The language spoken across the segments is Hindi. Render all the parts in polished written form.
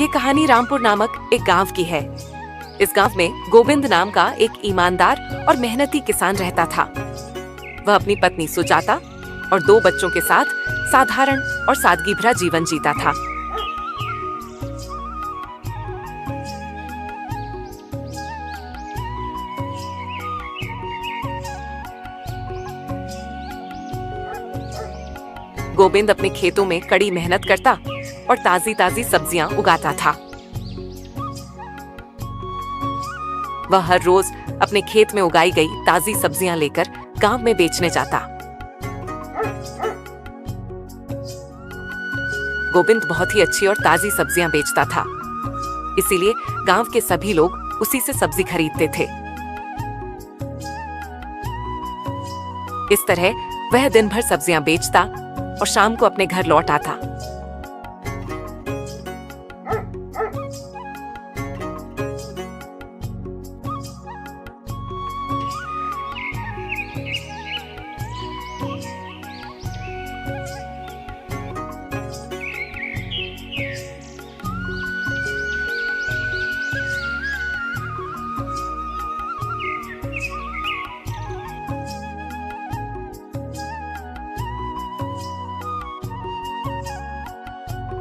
ये कहानी रामपुर नामक एक गांव की है। इस गांव में गोविंद नाम का एक ईमानदार और मेहनती किसान रहता था। वह अपनी पत्नी सुजाता और 2 बच्चों के साथ साधारण और सादगी भरा जीवन जीता था। गोविंद अपने खेतों में कड़ी मेहनत करता और ताजी ताजी सब्जियां उगाता था। वह हर रोज अपने खेत में उगाई गई ताजी सब्जियां लेकर गांव में बेचने जाता। गोविंद बहुत ही अच्छी और ताजी सब्जियां बेचता था, इसीलिए गांव के सभी लोग उसी से सब्जी खरीदते थे। इस तरह वह दिन भर सब्जियां बेचता और शाम को अपने घर लौट आता।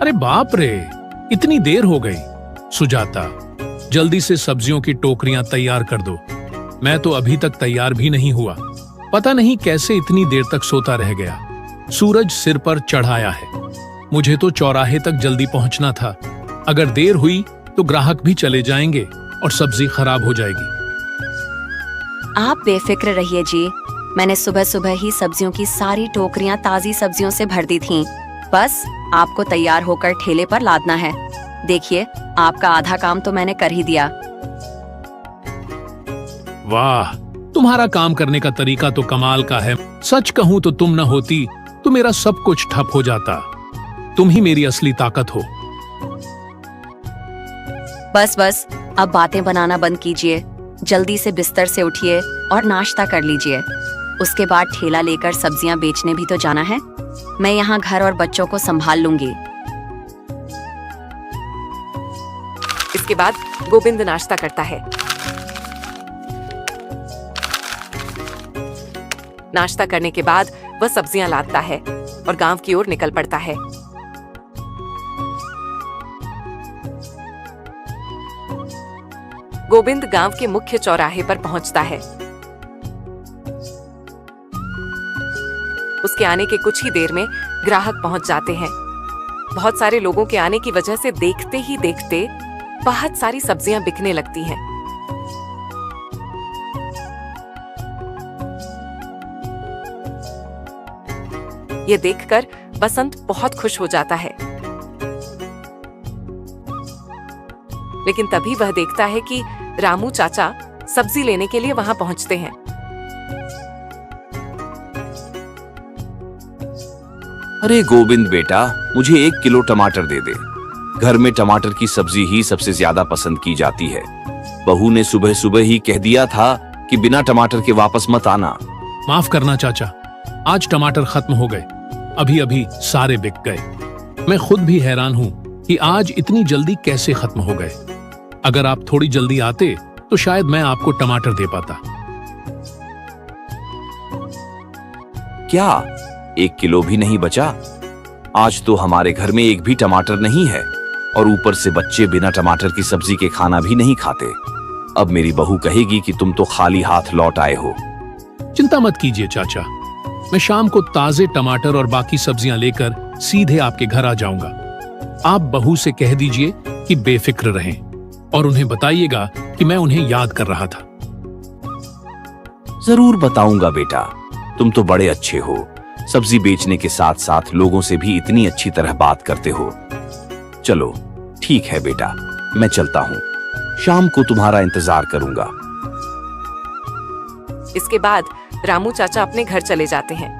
अरे बाप रे, इतनी देर हो गई। सुजाता, जल्दी से सब्जियों की टोकरियां तैयार कर दो। मैं तो अभी तक तैयार भी नहीं हुआ। पता नहीं कैसे इतनी देर तक सोता रह गया। सूरज सिर पर चढ़ाया है। मुझे तो चौराहे तक जल्दी पहुंचना था। अगर देर हुई तो ग्राहक भी चले जाएंगे और सब्जी खराब हो जाएगी। आप बेफिक्र रहिए जी। मैंने सुबह सुबह ही सब्जियों की सारी टोकरियां ताजी सब्जियों से भर दी थीं। बस आपको तैयार होकर ठेले पर लादना है। देखिए, आपका आधा काम तो मैंने कर ही दिया। वाह, तुम्हारा काम करने का तरीका तो कमाल का है। सच कहूं तो तुम न होती तो मेरा सब कुछ ठप हो जाता। तुम ही मेरी असली ताकत हो। बस बस, अब बातें बनाना बंद कीजिए। जल्दी से बिस्तर से उठिए और नाश्ता कर लीजिए। उसके बाद ठेला लेकर सब्जियां बेचने भी तो जाना है। मैं यहाँ घर और बच्चों को संभाल लूंगी। इसके बाद गोविंद नाश्ता करता है। नाश्ता करने के बाद वह सब्जियां लाता है और गांव की ओर निकल पड़ता है। गोविंद गांव के मुख्य चौराहे पर पहुंचता है। उसके आने के कुछ ही देर में ग्राहक पहुंच जाते हैं। बहुत सारे लोगों के आने की वजह से देखते ही देखते बहुत सारी सब्जियां बिकने लगती हैं। ये देखकर बसंत बहुत खुश हो जाता है। लेकिन तभी वह देखता है कि रामू चाचा सब्जी लेने के लिए वहां पहुंचते हैं। अरे गोविंद बेटा, मुझे 1 किलो टमाटर दे दे। घर में टमाटर की सब्जी ही सबसे ज्यादा पसंद की जाती है। बहू ने सुबह सुबह ही कह दिया था कि बिना टमाटर के वापस मत आना। माफ करना चाचा, आज टमाटर खत्म हो गए। अभी अभी सारे बिक गए। मैं खुद भी हैरान हूँ कि आज इतनी जल्दी कैसे खत्म हो गए। अगर आप थोड़ी जल्दी आते तो शायद मैं आपको टमाटर दे पाता। क्या 1 किलो भी नहीं बचा? आज तो हमारे घर में एक भी टमाटर नहीं है और ऊपर से बच्चे बिना टमाटर की सब्जी के खाना भी नहीं खाते। अब मेरी बहू कहेगी कि तुम तो खाली हाथ लौट आए हो। चिंता मत कीजिए चाचा, मैं शाम को ताजे टमाटर और बाकी सब्जियां लेकर सीधे आपके घर आ जाऊंगा। आप बहू से कह दीजिए कि बेफिक्र रहें और उन्हें बताइएगा कि मैं उन्हें याद कर रहा था। जरूर बताऊंगा बेटा, तुम तो बड़े अच्छे हो। सब्जी बेचने के साथ साथ लोगों से भी इतनी अच्छी तरह बात करते हो। चलो ठीक है बेटा, मैं चलता हूँ। शाम को तुम्हारा इंतजार करूंगा। इसके बाद रामू चाचा अपने घर चले जाते हैं।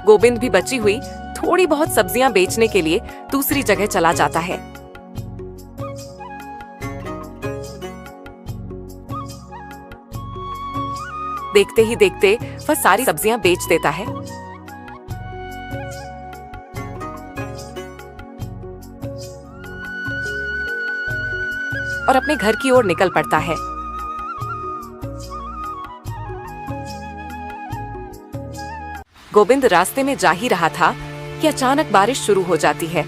गोविंद भी बची हुई थोड़ी बहुत सब्जियां बेचने के लिए दूसरी जगह चला जाता है। देखते ही देखते वह सारी सब्जियां बेच देता है। और अपने घर की ओर निकल पड़ता है। गोविंद रास्ते में जा ही रहा था कि अचानक बारिश शुरू हो जाती है।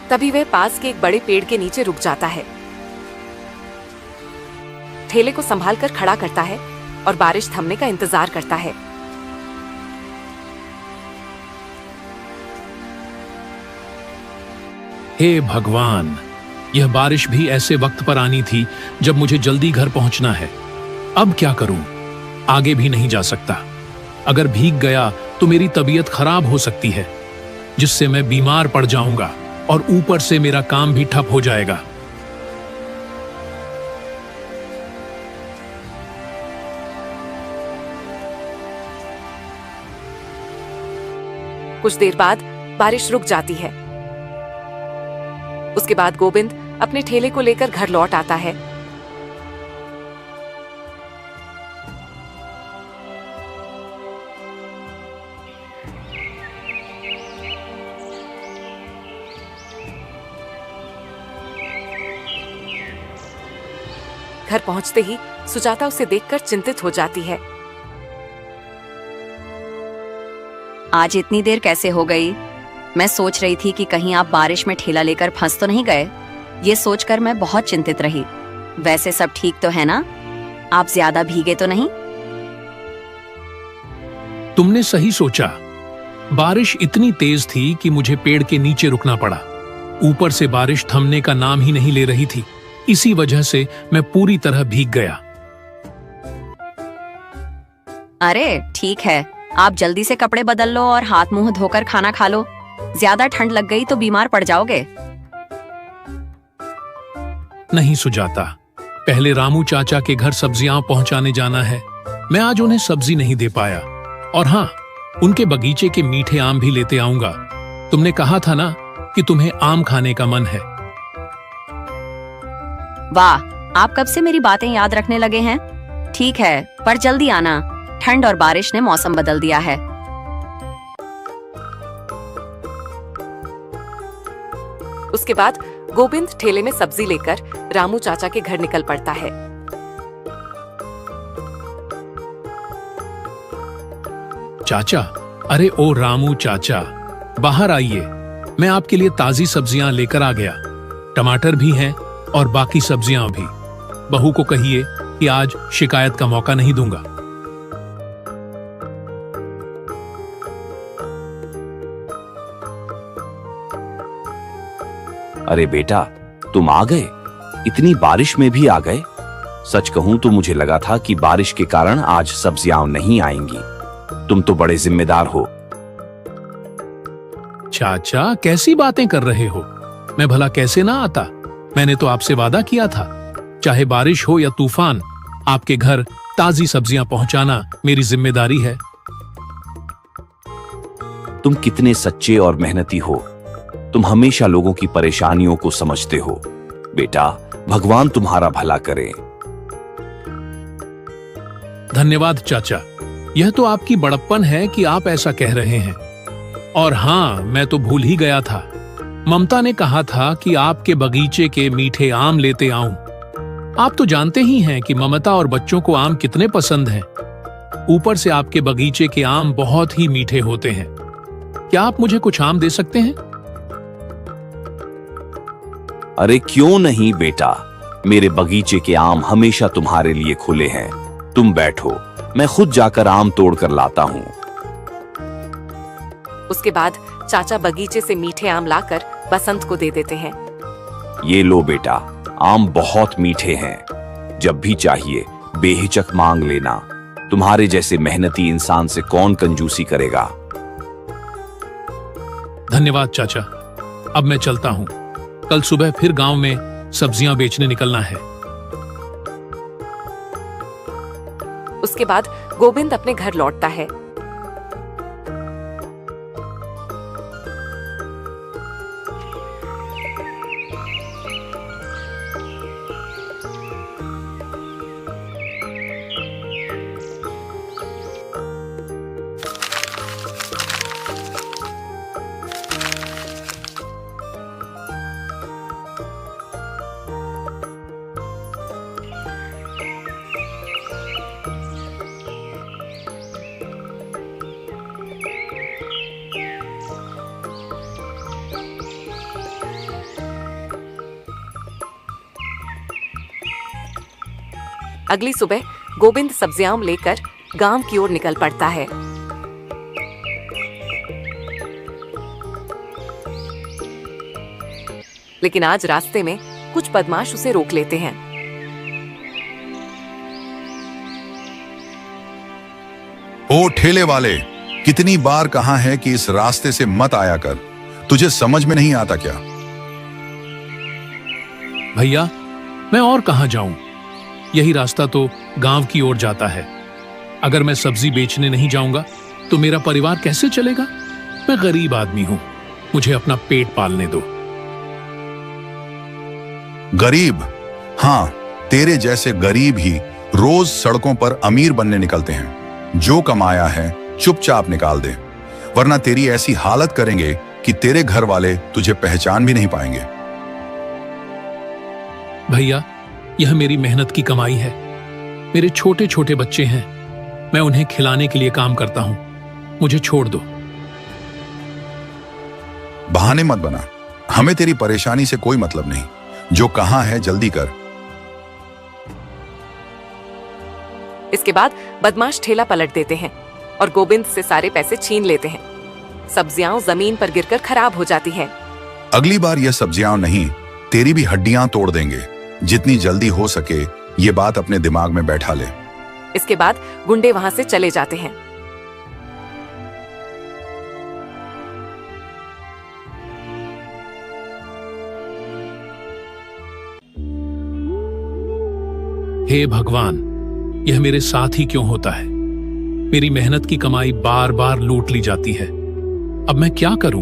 तभी वह पास के एक बड़े पेड़ के नीचे रुक जाता है, ठेले को संभालकर खड़ा करता है और बारिश थमने का इंतजार करता है। हे भगवान, यह बारिश भी ऐसे वक्त पर आनी थी जब मुझे जल्दी घर पहुंचना है। अब क्या करूं? आगे भी नहीं जा सकता। अगर भीग गया तो मेरी तबीयत खराब हो सकती है, जिससे मैं बीमार पड़ जाऊंगा और ऊपर से मेरा काम भी ठप हो जाएगा। कुछ देर बाद बारिश रुक जाती है। उसके बाद गोविंद अपने ठेले को लेकर घर लौट आता है। घर पहुंचते ही सुजाता उसे देखकर चिंतित हो जाती है। आज इतनी देर कैसे हो गई? मैं सोच रही थी कि कहीं आप बारिश में ठेला लेकर फंस तो नहीं गए। ये सोचकर मैं बहुत चिंतित रही। वैसे सब ठीक तो है ना? आप ज्यादा भीगे तो नहीं? तुमने सही सोचा। बारिश इतनी तेज थी कि मुझे पेड़ के नीचे रुकना पड़ा। ऊपर से बारिश थमने का नाम ही नहीं ले रही थी। इसी वजह से मैं पूरी तरह भीग गया। अरे ठीक है, आप जल्दी से कपड़े बदल लो और हाथ मुंह धोकर खाना खा लो। ज्यादा ठंड लग गई तो बीमार पड़ जाओगे। नहीं सुजाता, पहले रामू चाचा के घर सब्जियां पहुंचाने जाना है। मैं आज उन्हें सब्जी नहीं दे पाया। और हाँ, उनके बगीचे के मीठे आम भी लेते आऊंगा। तुमने कहा था ना कि तुम्हें आम खाने का मन है। वाह, आप कब से मेरी बातें याद रखने लगे हैं? ठीक है, पर जल्दी आना। ठंड और बारिश ने मौसम बदल दिया है। उसके बाद गोविंद ठेले में सब्जी लेकर रामू चाचा के घर निकल पड़ता है। चाचा, अरे ओ रामू चाचा, बाहर आइए। मैं आपके लिए ताजी सब्जियां लेकर आ गया। टमाटर भी हैं और बाकी सब्जियां भी। बहू को कहिए कि आज शिकायत का मौका नहीं दूंगा। अरे बेटा, तुम आ गए? इतनी बारिश में भी आ गए? सच कहूं तो मुझे लगा था कि बारिश के कारण आज सब्जियां नहीं आएंगी। तुम तो बड़े जिम्मेदार हो। चाचा, कैसी बातें कर रहे हो? मैं भला कैसे ना आता? मैंने तो आपसे वादा किया था, चाहे बारिश हो या तूफान, आपके घर ताजी सब्जियां पहुंचाना मेरी जिम्मेदारी है। तुम कितने सच्चे और मेहनती हो। तुम हमेशा लोगों की परेशानियों को समझते हो। बेटा, भगवान तुम्हारा भला करे। धन्यवाद चाचा। यह तो आपकी बड़प्पन है कि आप ऐसा कह रहे हैं। और हाँ, मैं तो भूल ही गया था। ममता ने कहा था कि आपके बगीचे के मीठे आम लेते आऊं। आप तो जानते ही हैं कि ममता और बच्चों को आम कितने पसंद हैं। ऊपर से आपके बगीचे के आम बहुत ही मीठे होते हैं। क्या आप मुझे कुछ आम दे सकते हैं? अरे क्यों नहीं बेटा, मेरे बगीचे के आम हमेशा तुम्हारे लिए खुले हैं। तुम बैठो, मैं खुद जाकर आम तोड़ कर लाता हूँ। उसके बाद चाचा बगीचे से मीठे आम लाकर बसंत को दे देते हैं। ये लो बेटा, आम बहुत मीठे हैं। जब भी चाहिए बेहिचक मांग लेना। तुम्हारे जैसे मेहनती इंसान से कौन कंजूसी करेगा। धन्यवाद चाचा। अब मैं चलता हूँ। कल सुबह फिर गांव में सब्जियां बेचने निकलना है। उसके बाद गोविंद अपने घर लौटता है। अगली सुबह गोविंद सब्जियां लेकर गांव की ओर निकल पड़ता है। लेकिन आज रास्ते में कुछ बदमाश उसे रोक लेते हैं। ओ ठेले वाले, कितनी बार कहा है कि इस रास्ते से मत आया कर, तुझे समझ में नहीं आता क्या? भैया, मैं और कहां जाऊं? यही रास्ता तो गांव की ओर जाता है। अगर मैं सब्जी बेचने नहीं जाऊंगा तो मेरा परिवार कैसे चलेगा? मैं गरीब आदमी हूं, मुझे अपना पेट पालने दो। गरीब? हाँ, तेरे जैसे गरीब ही रोज सड़कों पर अमीर बनने निकलते हैं। जो कमाया है चुपचाप निकाल दे, वरना तेरी ऐसी हालत करेंगे कि तेरे घर वाले तुझे पहचान भी नहीं पाएंगे। भैया, यह मेरी मेहनत की कमाई है। मेरे छोटे छोटे बच्चे हैं, मैं उन्हें खिलाने के लिए काम करता हूं। मुझे छोड़ दो। बहाने मत बना, हमें तेरी परेशानी से कोई मतलब नहीं। जो कहां है जल्दी कर। इसके बाद बदमाश ठेला पलट देते हैं और गोविंद से सारे पैसे छीन लेते हैं। सब्जियां जमीन पर गिरकर खराब हो जाती हैं। अगली बार यह सब्जियां नहीं, तेरी भी हड्डियां तोड़ देंगे। जितनी जल्दी हो सके ये बात अपने दिमाग में बैठा ले। इसके बाद गुंडे वहां से चले जाते हैं। हे भगवान, यह मेरे साथ ही क्यों होता है? मेरी मेहनत की कमाई बार बार लूट ली जाती है। अब मैं क्या करूं?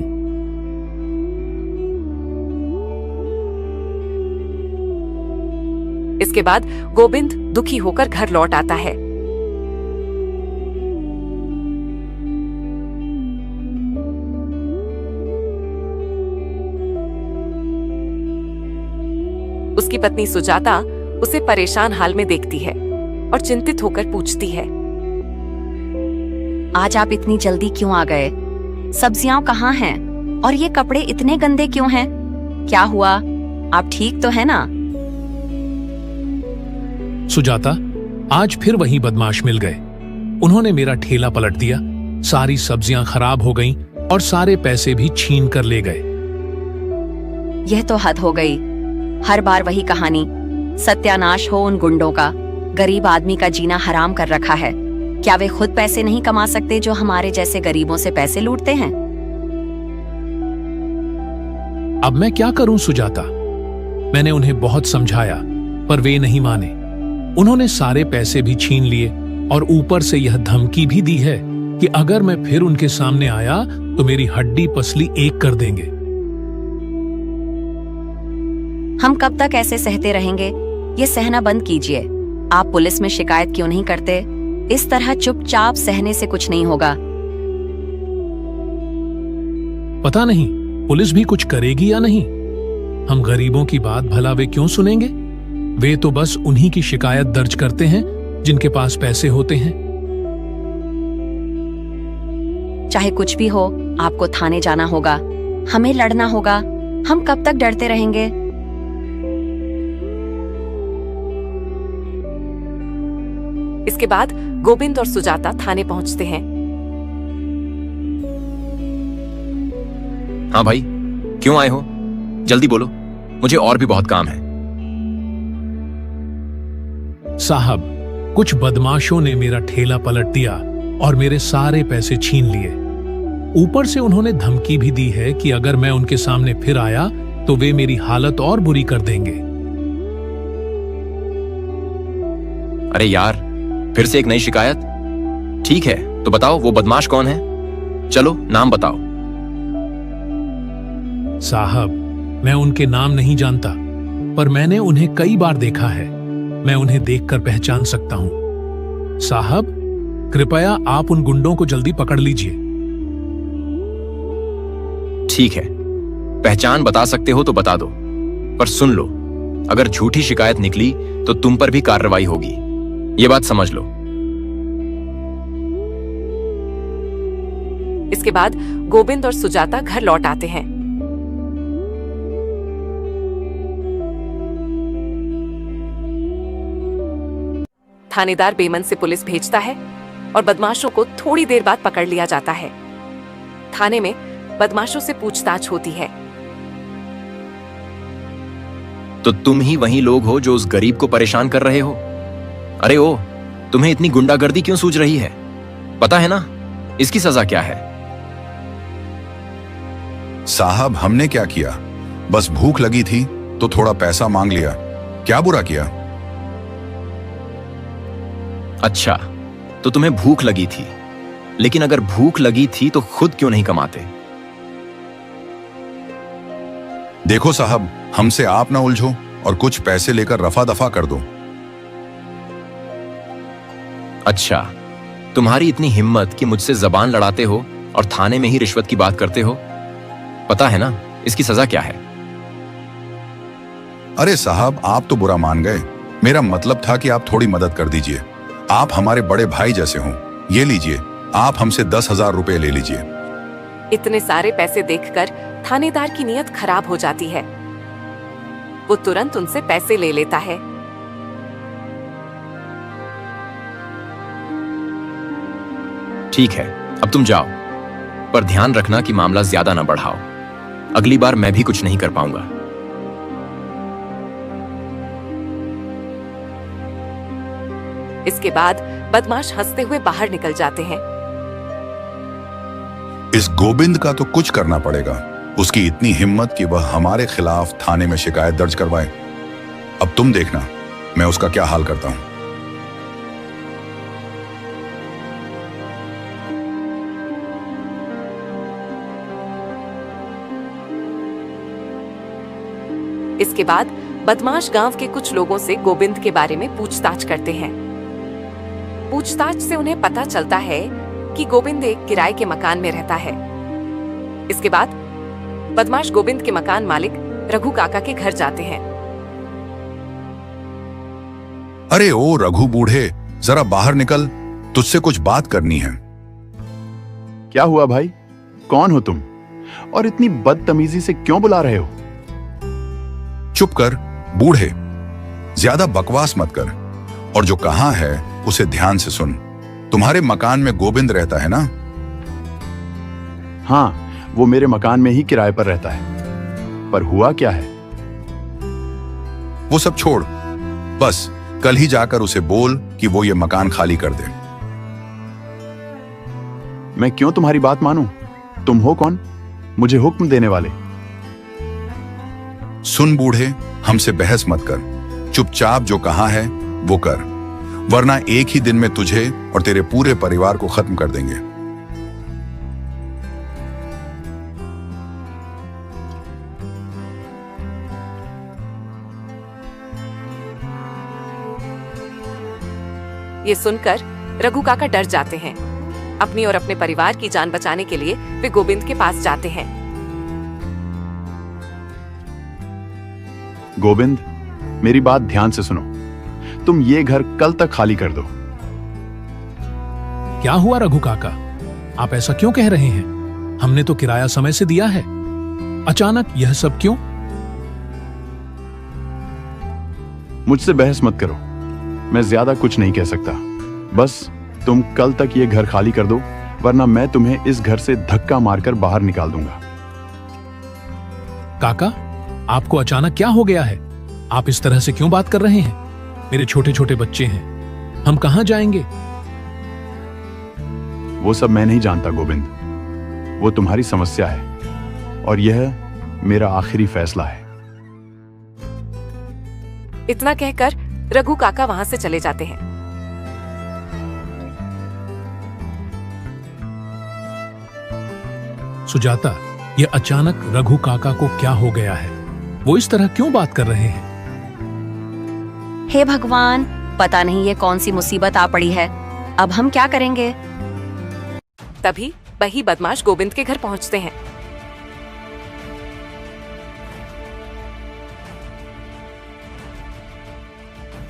इसके बाद गोविंद दुखी होकर घर लौट आता है। उसकी पत्नी सुजाता उसे परेशान हाल में देखती है और चिंतित होकर पूछती है, आज आप इतनी जल्दी क्यों आ गए? सब्जियां कहाँ हैं? और ये कपड़े इतने गंदे क्यों हैं? क्या हुआ? आप ठीक तो है ना? सुजाता, आज फिर वही बदमाश मिल गए। उन्होंने मेरा ठेला पलट दिया, सारी सब्जियां खराब हो गईं और सारे पैसे भी छीन कर ले गए। यह तो हद हो गई। हर बार वही कहानी। सत्यानाश हो उन गुंडों का। गरीब आदमी का जीना हराम कर रखा है। क्या वे खुद पैसे नहीं कमा सकते जो हमारे जैसे गरीबों से पैसे लूटते हैं? अब मैं क्या करूं सुजाता? मैंने उन्हें बहुत समझाया पर वे नहीं माने। उन्होंने सारे पैसे भी छीन लिए और ऊपर से यह धमकी भी दी है कि अगर मैं फिर उनके सामने आया तो मेरी हड्डी पसली एक कर देंगे। हम कब तक ऐसे सहते रहेंगे? ये सहना बंद कीजिए। आप पुलिस में शिकायत क्यों नहीं करते? इस तरह चुपचाप सहने से कुछ नहीं होगा। पता नहीं पुलिस भी कुछ करेगी या नहीं। हम गरीबों की बात भला वे क्यों सुनेंगे? वे तो बस उन्हीं की शिकायत दर्ज करते हैं जिनके पास पैसे होते हैं। चाहे कुछ भी हो, आपको थाने जाना होगा। हमें लड़ना होगा। हम कब तक डरते रहेंगे? इसके बाद गोविंद और सुजाता थाने पहुंचते हैं। हाँ भाई, क्यों आए हो? जल्दी बोलो, मुझे और भी बहुत काम है। साहब, कुछ बदमाशों ने मेरा ठेला पलट दिया और मेरे सारे पैसे छीन लिए। ऊपर से उन्होंने धमकी भी दी है कि अगर मैं उनके सामने फिर आया तो वे मेरी हालत और बुरी कर देंगे। अरे यार, फिर से एक नई शिकायत? ठीक है, तो बताओ वो बदमाश कौन है? चलो नाम बताओ। साहब, मैं उनके नाम नहीं जानता, पर मैंने उन्हें कई बार देखा है। मैं उन्हें देखकर पहचान सकता हूं। साहब, कृपया आप उन गुंडों को जल्दी पकड़ लीजिए। ठीक है, पहचान बता सकते हो तो बता दो, पर सुन लो, अगर झूठी शिकायत निकली तो तुम पर भी कार्रवाई होगी। ये बात समझ लो। इसके बाद गोविंद और सुजाता घर लौट आते हैं। थानेदार बेमन से पुलिस भेजता है और बदमाशों को थोड़ी देर बाद पकड़ लिया जाता है। थाने में बदमाशों से पूछताछ होती है। तो तुम ही वही लोग हो जो उस गरीब को परेशान कर रहे हो? अरे ओ, तुम्हें इतनी गुंडागर्दी क्यों सूझ रही है? पता है ना इसकी सजा क्या है? साहब, हमने क्या किया? बस भूख लगी थी तो थोड़ा पैसा मांग लिया। क्या बुरा किया? अच्छा, तो तुम्हें भूख लगी थी, लेकिन अगर भूख लगी थी तो खुद क्यों नहीं कमाते? देखो साहब, हमसे आप ना उलझो और कुछ पैसे लेकर रफा दफा कर दो। अच्छा, तुम्हारी इतनी हिम्मत कि मुझसे जबान लड़ाते हो और थाने में ही रिश्वत की बात करते हो। पता है ना इसकी सजा क्या है? अरे साहब, आप तो बुरा मान गए। मेरा मतलब था कि आप थोड़ी मदद कर दीजिए। आप हमारे बड़े भाई जैसे हों। ये लीजिए, आप हमसे 10,000 रुपए ले लीजिए। इतने सारे पैसे देखकर थानेदार की नीयत खराब हो जाती है। वो तुरंत उनसे पैसे ले लेता है। ठीक है, अब तुम जाओ, पर ध्यान रखना कि मामला ज्यादा ना बढ़ाओ। अगली बार मैं भी कुछ नहीं कर पाऊंगा। इसके बाद बदमाश हंसते हुए बाहर निकल जाते हैं। इस गोविंद का तो कुछ करना पड़ेगा। उसकी इतनी हिम्मत कि वह हमारे खिलाफ थाने में शिकायत दर्ज करवाए। अब तुम देखना मैं उसका क्या हाल करता हूं। इसके बाद बदमाश गांव के कुछ लोगों से गोविंद के बारे में पूछताछ करते हैं। पूछताछ से उन्हें पता चलता है कि गोविंद एक किराए के मकान में रहता है। इसके बाद बदमाश गोविंद के मकान मालिक रघु काका के घर जाते हैं। अरे ओ रघु बूढ़े, जरा बाहर निकल, तुझसे कुछ बात करनी है। क्या हुआ भाई? कौन हो तुम और इतनी बदतमीजी से क्यों बुला रहे हो? चुप कर बूढ़े, ज्यादा बकवास मत कर और जो कहा है उसे ध्यान से सुन। तुम्हारे मकान में गोविंद रहता है ना? हाँ, वो मेरे मकान में ही किराए पर रहता है। पर हुआ क्या है? वो सब छोड़, बस कल ही जाकर उसे बोल कि वो ये मकान खाली कर दे। मैं क्यों तुम्हारी बात मानूं? तुम हो कौन मुझे हुक्म देने वाले? सुन बूढ़े, हमसे बहस मत कर। चुपचाप जो कहा है वो कर, वरना एक ही दिन में तुझे और तेरे पूरे परिवार को खत्म कर देंगे। ये सुनकर रघु काका डर जाते हैं। अपनी और अपने परिवार की जान बचाने के लिए वे गोविंद के पास जाते हैं। गोविंद, मेरी बात ध्यान से सुनो। तुम ये घर कल तक खाली कर दो। क्या हुआ रघु काका, आप ऐसा क्यों कह रहे हैं? हमने तो किराया समय से दिया है, अचानक यह सब क्यों? मुझसे बहस मत करो, मैं ज्यादा कुछ नहीं कह सकता। बस तुम कल तक ये घर खाली कर दो, वरना मैं तुम्हें इस घर से धक्का मारकर बाहर निकाल दूंगा। काका, आपको अचानक क्या हो गया है? आप इस तरह से क्यों बात कर रहे हैं? मेरे छोटे छोटे बच्चे हैं, हम कहां जाएंगे? वो सब मैं नहीं जानता गोविंद, वो तुम्हारी समस्या है और यह मेरा आखिरी फैसला है। इतना कहकर रघु काका वहां से चले जाते हैं। सुजाता, ये अचानक रघु काका को क्या हो गया है? वो इस तरह क्यों बात कर रहे हैं? हे भगवान, पता नहीं ये कौन सी मुसीबत आ पड़ी है। अब हम क्या करेंगे? तभी वही बदमाश गोविंद के घर पहुंचते हैं।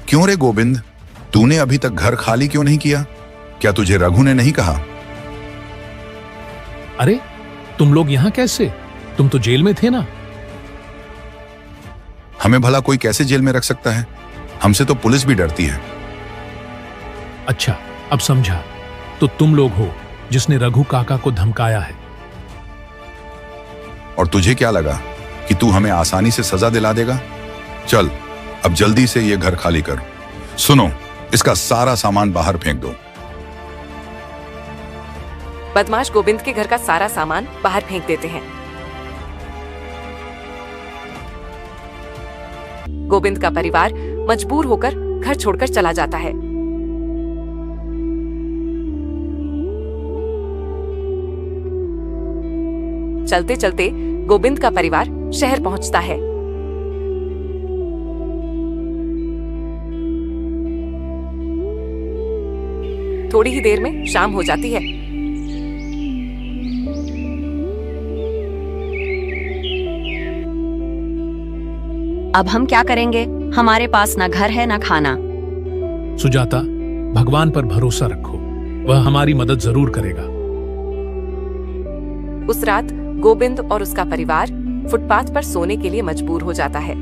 क्यों रे गोविंद, तूने अभी तक घर खाली क्यों नहीं किया? क्या तुझे रघु ने नहीं कहा? अरे, तुम लोग यहाँ कैसे? तुम तो जेल में थे ना? हमें भला कोई कैसे जेल में रख सकता है? हमसे तो पुलिस भी डरती है। अच्छा, अब समझा। तो तुम लोग हो जिसने रघु काका को धमकाया है। और तुझे क्या लगा कि तू हमें आसानी से सजा दिला देगा? चल, अब जल्दी से ये घर खाली कर। सुनो, इसका सारा सामान बाहर फेंक दो। बदमाश गोविंद के घर का सारा सामान बाहर फेंक देते हैं। गोविंद का परिवार मजबूर होकर घर छोड़कर चला जाता है। चलते चलते गोविंद का परिवार शहर पहुंचता है। थोड़ी ही देर में शाम हो जाती है। अब हम क्या करेंगे? हमारे पास ना घर है ना खाना। सुजाता, भगवान पर भरोसा रखो, वह हमारी मदद जरूर करेगा। उस रात गोविंद और उसका परिवार फुटपाथ पर सोने के लिए मजबूर हो जाता है।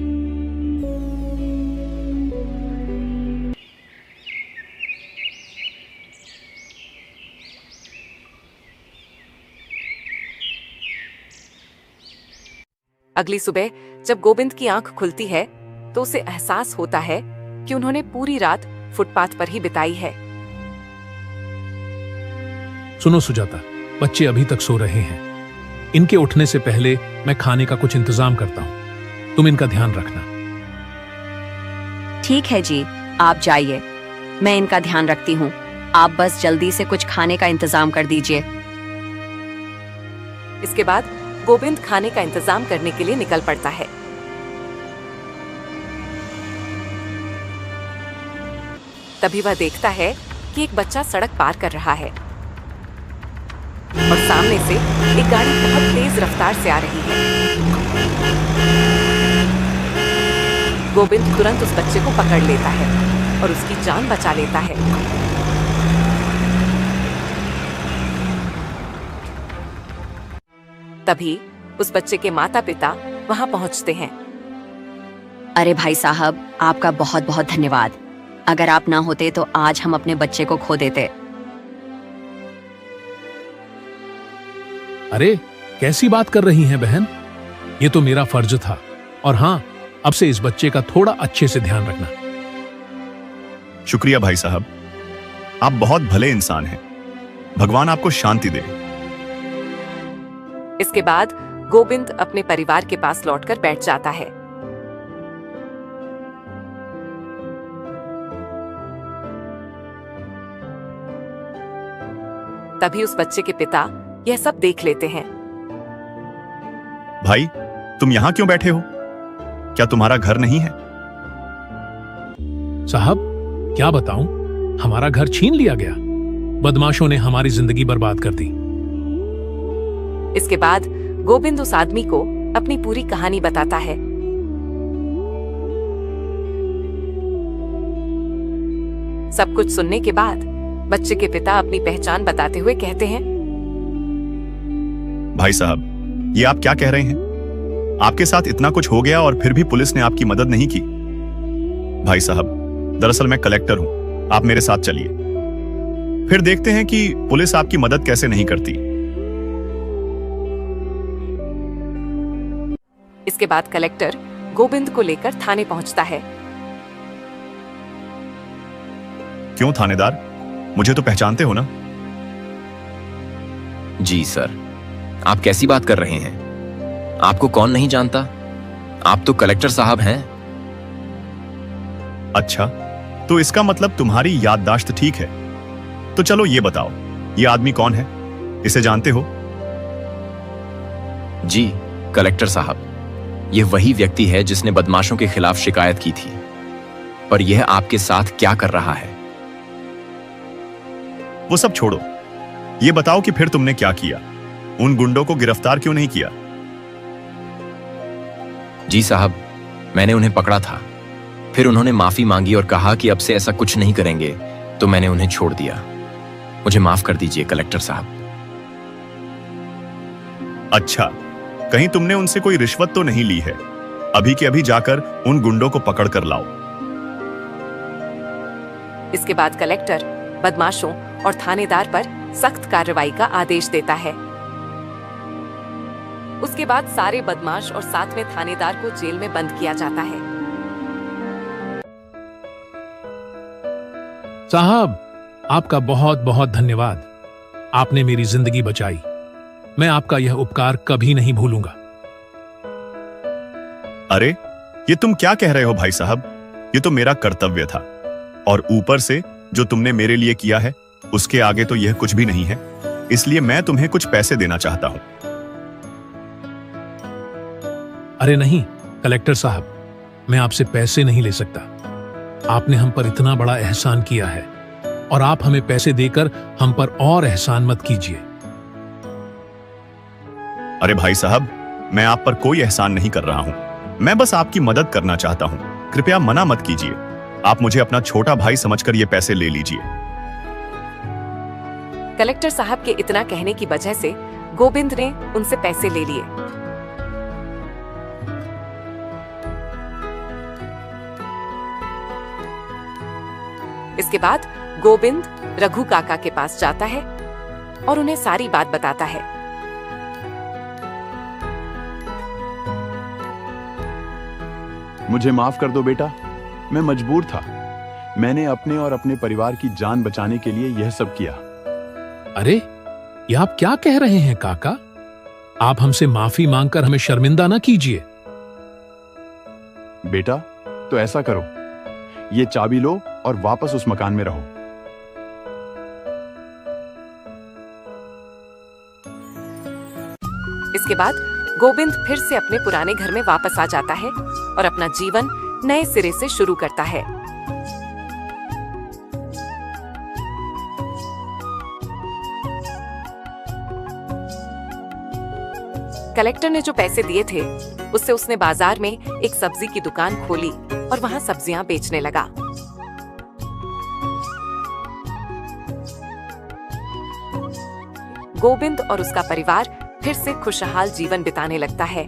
अगली सुबह जब गोविंद की आंख खुलती है तो उसे एहसास होता है कि उन्होंने पूरी रात फुटपाथ पर ही बिताई है। सुनो सुजाता, बच्चे अभी तक सो रहे हैं। इनके उठने से पहले मैं खाने का कुछ इंतजाम करता हूं। तुम इनका ध्यान रखना। ठीक है जी, आप जाइए, मैं इनका ध्यान रखती हूँ। आप बस जल्दी से कुछ खाने का इंतजाम कर दीजिए। इसके बाद गोविंद खाने का इंतजाम करने के लिए निकल पड़ता है। तभी वह देखता है कि एक बच्चा सड़क पार कर रहा है और सामने से एक गाड़ी बहुत तेज रफ्तार से आ रही है। गोविंद तुरंत उस बच्चे को पकड़ लेता है और उसकी जान बचा लेता है। तभी उस बच्चे के माता पिता वहां पहुंचते हैं। अरे भाई साहब, आपका बहुत बहुत धन्यवाद। अगर आप ना होते तो आज हम अपने बच्चे को खो देते। अरे, कैसी बात कर रही हैं बहन? ये तो मेरा फर्ज था। और हाँ, अब से इस बच्चे का थोड़ा अच्छे से ध्यान रखना। शुक्रिया भाई साहब, आप बहुत भले इंसान हैं। भगवान आपको शांति दे। इसके बाद गोविंद अपने परिवार के पास लौटकर बैठ जाता है। तभी उस बच्चे के पिता यह सब देख लेते हैं। भाई, तुम यहां क्यों बैठे हो? क्या तुम्हारा घर नहीं है? साहब, क्या बताऊं, हमारा घर छीन लिया गया। बदमाशों ने हमारी जिंदगी बर्बाद कर दी। इसके बाद गोविंद उस आदमी को अपनी पूरी कहानी बताता है। सब कुछ सुनने के बाद बच्चे के पिता अपनी पहचान बताते हुए कहते हैं, भाई साहब, ये आप क्या कह रहे हैं? आपके साथ इतना कुछ हो गया और फिर भी पुलिस ने आपकी मदद नहीं की। भाई साहब, दरअसल मैं कलेक्टर हूं, आप मेरे साथ चलिए। फिर देखते हैं कि पुलिस आपकी मदद कैसे नहीं करती। इसके बाद कलेक्टर गोविंद को लेकर थाने पहुंचता है। क्यों थानेदार, मुझे तो पहचानते हो ना? जी सर, आप कैसी बात कर रहे हैं? आपको कौन नहीं जानता? आप तो कलेक्टर साहब हैं। अच्छा, तो इसका मतलब तुम्हारी याददाश्त ठीक है। तो चलो ये बताओ, ये आदमी कौन है? इसे जानते हो? जी कलेक्टर साहब, यह वही व्यक्ति है जिसने बदमाशों के खिलाफ शिकायत की थी। पर यह आपके साथ क्या कर रहा है? वो सब छोड़ो, ये बताओ कि फिर तुमने क्या किया? उन गुंडों को गिरफ्तार क्यों नहीं किया? जी साहब, मैंने उन्हें पकड़ा था। फिर उन्होंने माफी मांगी और कहा कि अब से ऐसा कुछ नहीं करेंगे, तो मैंने उन्हें छोड़ दिया। मुझे माफ कर दीजिए कलेक्टर साहब। अच्छा, कहीं तुमने उनसे कोई रिश्वत तो नहीं ली है? अभी के अभी जाकर उन गुंडों को पकड़ कर लाओ। इसके बाद कलेक्टर बदमाशों और थानेदार पर सख्त कार्रवाई का आदेश देता है। उसके बाद सारे बदमाश और साथ में थानेदार को जेल में बंद किया जाता है। साहब, आपका बहुत बहुत धन्यवाद। आपने मेरी जिंदगी बचाई। मैं आपका यह उपकार कभी नहीं भूलूंगा। अरे, ये तुम क्या कह रहे हो भाई साहब? ये तो मेरा कर्तव्य था, और ऊपर से जो तुमने मेरे लिए किया है उसके आगे तो यह कुछ भी नहीं है। इसलिए मैं तुम्हें कुछ पैसे देना चाहता हूं। अरे नहीं कलेक्टर साहब, मैं आपसे पैसे नहीं ले सकता। आपने हम पर इतना बड़ा एहसान किया है और आप हमें पैसे देकर हम पर और एहसान मत कीजिए। अरे भाई साहब, मैं आप पर कोई एहसान नहीं कर रहा हूं। मैं बस आपकी मदद करना चाहता हूं। कृपया मना मत कीजिए। आप मुझे अपना छोटा भाई समझकर ये पैसे ले लीजिए। कलेक्टर साहब के इतना कहने की वजह से गोविंद ने उनसे पैसे ले लिए। इसके बाद गोविंद रघु काका के पास जाता है और उन्हें सारी बात बताता है। मुझे माफ कर दो बेटा, मैं मजबूर था। मैंने अपने और अपने परिवार की जान बचाने के लिए यह सब किया। अरे, ये आप क्या कह रहे हैं काका? आप हमसे माफी मांगकर हमें शर्मिंदा ना कीजिए। बेटा, तो ऐसा करो, ये चाबी लो और वापस उस मकान में रहो। इसके बाद गोविंद फिर से अपने पुराने घर में वापस आ जाता है और अपना जीवन नए सिरे से शुरू करता है। कलेक्टर ने जो पैसे दिए थे उससे उसने बाजार में एक सब्जी की दुकान खोली और वहां सब्जियां बेचने लगा। गोविंद और उसका परिवार फिर से खुशहाल जीवन बिताने लगता है।